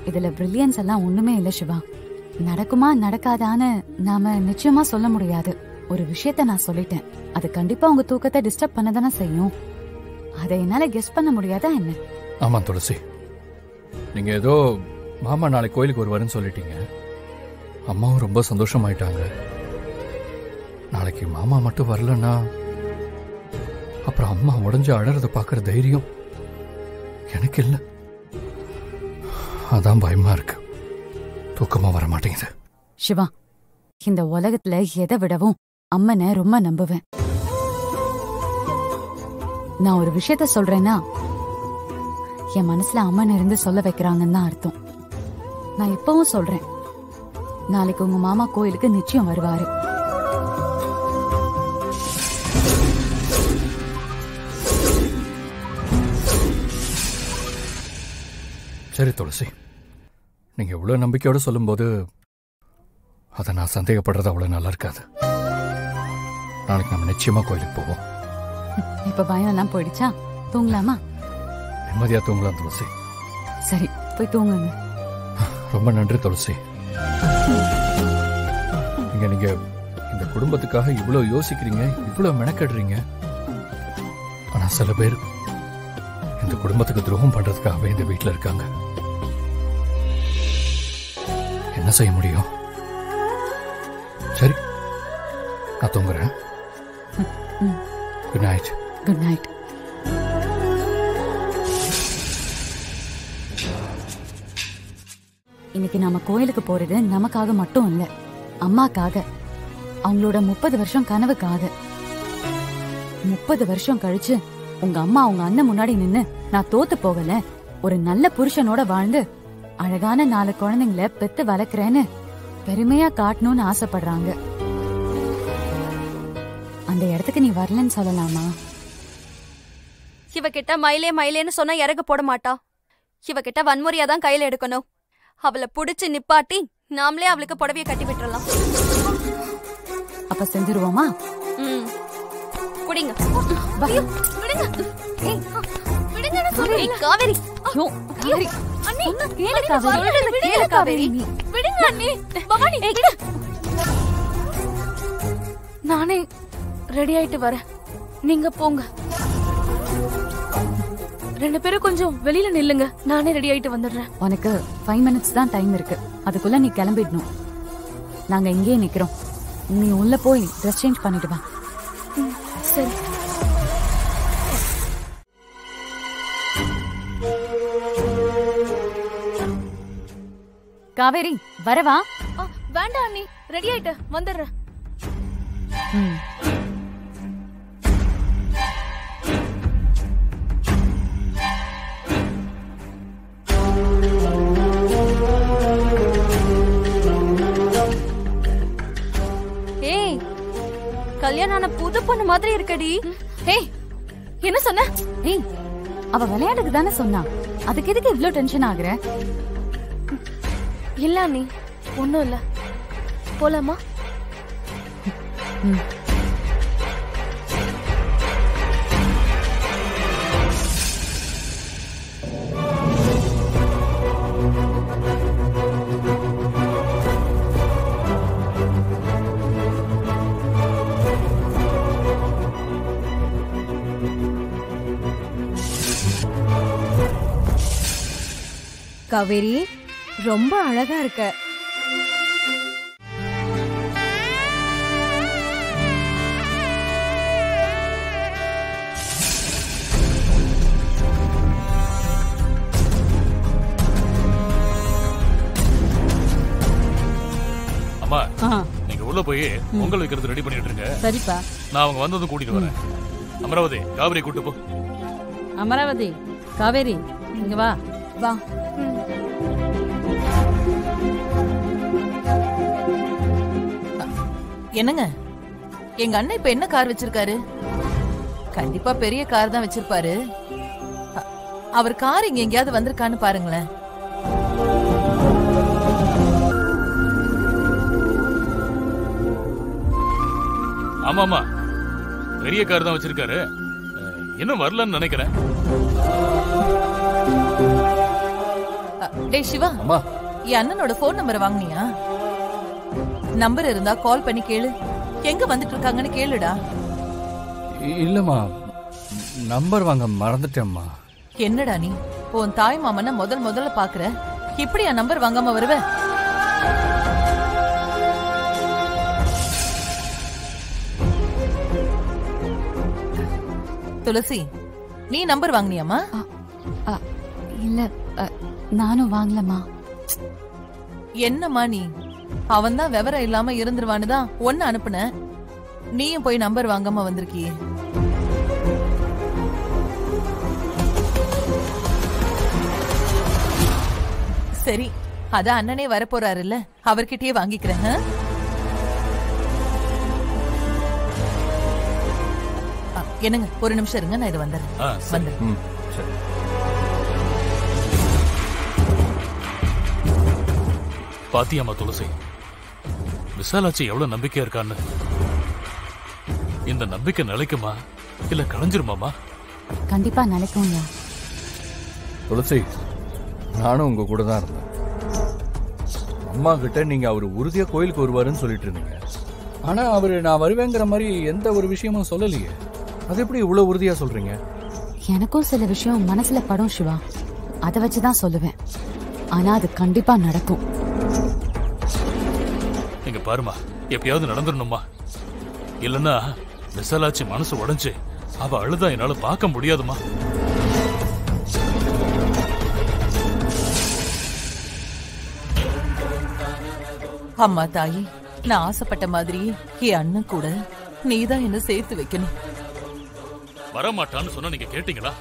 இதுல பிரில்லியன்ஸ் எல்லாம் ஒண்ணுமே இல்ல சிவா. நடக்குமா நடக்காதான்னு நாம நிச்சயமா சொல்ல முடியாது. ஒரு விஷயத்த நான் சொல்லிட்டேன், அது கண்டிப்பா உங்க தூக்கத்தை டிஸ்டர்ப் பண்ணதானே செய்யும். அதை என்னால கெஸ் பண்ண முடியாதா என்ன? ஆமா துளசி, நீங்க ஏதோ மாமா நாளைக்கு கோயிலுக்கு வருவாருன்னு சொல்லிட்டீங்க. அம்மாவும் ரொம்ப சந்தோஷமாயிட்டாங்க. நாளைக்கு மாமா மட்டும் வரலன்னா அப்புறம் அம்மா உடஞ்சு அழறத பாக்குற தைரியம் எனக்கு இல்ல. அதான் பயமா இருக்கு, தூக்கமா வர மாட்டேங்குது. சிவா, இந்த உலகத்துல எதை விடவும் அம்மனை ரொம்ப நம்புவேன். நான் ஒரு விஷயத்த சொல்றேன்னா என் மனசுல அம்மன் இருந்து சொல்ல வைக்கிறாங்கன்னு தான் அர்த்தம். நான் இப்பவும் சொல்றேன், நாளைக்கு உங்க மாமா கோயிலுக்கு நிச்சயம் வருவாரு. சரி துளசி, நீங்க இவ்வளவு நம்பிக்கையோட சொல்லும்போது அதை நான் சந்தேகப்படுறது அவ்வளவு நல்லா இருக்காது. நாளைக்கு நம்ம நிச்சயமா கோயிலுக்கு போவோம். இப்ப பயம் எல்லாம் போயிடுச்சா? தூங்கலாமா? நிம்மதியா தூங்கலாம் துளசி. சரி, போய் தூங்குங்க. ரொம்ப நன்றி துளசி. நீங்க இந்த குடும்பத்துக்காக இவ்வளவு யோசிக்கிறீங்க, இவ்வளவு மெனக்கடுறீங்க. ஆனா சில பேர் இந்த குடும்பத்துக்கு துரோகம் பண்றதுக்காகவே இந்த வீட்டுல இருக்காங்க. என்ன செய்ய முடியும்? சரி, நான் தூங்குறேன். Good night. Good night. இன்னைக்கு நாம கோயிலுக்கு போறது நமக்காக மட்டும் இல்ல, அம்மாக்காக, அவங்களோட 30 வருஷம் கனவுக்காக. 30 வருஷம் கழிச்சு உங்க அம்மா உங்க அண்ணன் முன்னாடி நின்னு நான் தோத்து போகல, ஒரு நல்ல புருஷனோட வாழ்ந்து அழகான 4 குழந்தைங்களை பெத்து வளர்க்கறேன்னு பெருமையா காட்டணும்னு ஆசைப்படுறாங்க. அந்த இடத்துக்கு நீ வரலன்னு சொல்லலாமா? இவகிட்ட மயிலே மயிலேன்னு சொன்னா இறகு போட மாட்டா. இவகிட்ட வன்முறையா தான் கையில எடுக்கணும். அவளை புடிச்சு நிப்பாட்டி நாமளே அவளுக்கு புடவைய கட்டி விட்டுறலாம். அப்ப செஞ்சிருவோமா? குடிங்க. விடுங்க. விடுங்கன்னு சொல்றேன். காவேரி. அண்ணி, கேளு காவேரி. கேளு காவேரி. விடுங்க அண்ணி. பவானி, விடு. நானே ரெடி ஆயிட்டு வரேன், நீங்க போங்க. 2 பேரும் கொஞ்சம் வெளியில நில்லுங்க, நானே ரெடி ஆயிட்டு வந்துடுறேன். உனக்கு 5 minutes தான் டைம் இருக்கு, அதுக்குள்ள நீ கிளம்பிடணும். நாங்க இங்கேயே நிக்கிறோம், நீ உள்ள போய் ட்ரெஸ் சேஞ்ச் பண்ணிட்டு வா. சரி. காவேரி, வரவா? வேண்டாம் அண்ணி, ரெடி ஆயிட்டு வந்துடுறேன். கல்யாணம் ஆன புது பொண்ணு மாதிரி இருக்கடி. என்ன சொன்ன? அவ விளையாட்டுக்கு தானே சொன்னா, அதுக்கு எதுக்கு இவ்ளோ டென்ஷன் ஆகுற? இல்ல அண்ணி, ஒண்ணும் இல்ல. போலாமா? காவேரி, ரொம்ப அழகா இருக்க. அம்மா, நீங்க உள்ள போய் பொங்கல் வைக்கிறது ரெடி பண்ணிட்டு இருங்க. சரிப்பா, நான் அவங்க வந்ததும் கூட்டிட்டு வரேன். அமராவதி, காவேரி கூட்டு போ. அமராவதி, காவேரி, இங்க வா. வா. என்னங்க, எங்க அண்ணன் இப்ப என்ன கார் வச்சிருக்காரு? கண்டிப்பா பெரிய கார் தான் வச்சிருப்பாரு. அவர் கார் இங்க எங்கேயாவது வந்திருக்கான்னு பாருங்களேன். ஆமாமா, பெரிய கார் தான் வச்சிருக்காரு. இன்னும் வரலன்னு நினைக்கிறேன். டேய் சிவா, அம்மா என் அண்ணனோட போன் நம்பர் வாங்குனியா? நம்பர் இருந்தா கால் பண்ணி கேளு. எங்க வந்துட்டு இருக்காங்கன்னு கேளுடா. இல்லம்மா, நம்பர் வாங்க மறந்துட்டேம்மா. என்னடா நீ உன் தாய் மாமன முதல்ல பாக்குற, இப்படியா நம்பர் வாங்காம வருவ? துளசி, நீ நம்பர் வாங்குனியாமா? இல்ல, நானும் வாங்கலமா. என்னம்மா நீ, அவன் தான் விவரம் இல்லாம இருந்துருவானுதான் ஒன்னு அனுப்புன. நீயும் போய் நம்பர் வாங்காம வந்திருக்கியே. சரி, அதான் அண்ணனே வரப்போறாருல்ல, அவர்கிட்டயே வாங்கிக்கிறேன். என்னங்க, ஒரு நிமிஷம் இருங்க, நான் இது வந்துடுறேன். பாத்தியாமா துளசி, விசாலாச்சி எவ்வளவு நம்பிக்கையா இருக்கான்னு. இந்த நம்பிக்கை நிலைக்குமா இல்ல களைஞ்சிருமாமா? கண்டிப்பா நிலைக்கும்யா. துளசி, நானும் உங்க கூட தான் இருந்தேன். அம்மா கிட்ட நீங்க அவர் உறுதியா கோயிலுக்கு வருவாருன்னு சொல்லிட்டு இருந்தீங்க. ஆனா அவரு நான் வருவேங்கிற மாதிரி எந்த ஒரு விஷயமும் சொல்லலையே. அது எப்படி இவ்வளவு உறுதியா சொல்றீங்க? எனக்கும் சில விஷயம் மனசுல படும் சிவா, அதை வச்சுதான் சொல்லுவேன். ஆனா அது கண்டிப்பா நடக்கும். நீங்க பாருமா, எப்பயாவது நடந்துடணுமா, இல்லன்னா விசாலாச்சி மனசு உடைஞ்சு அவ அழுதா என்னால பார்க்க முடியாதுமா. அம்மா தாயி, நான் ஆசைப்பட்ட மாதிரி என் அண்ணன் கூட நீதான் என்ன சேர்த்து வைக்கணும். வரமாட்டான்னு சொன்னா நீங்க கேட்டீங்களா?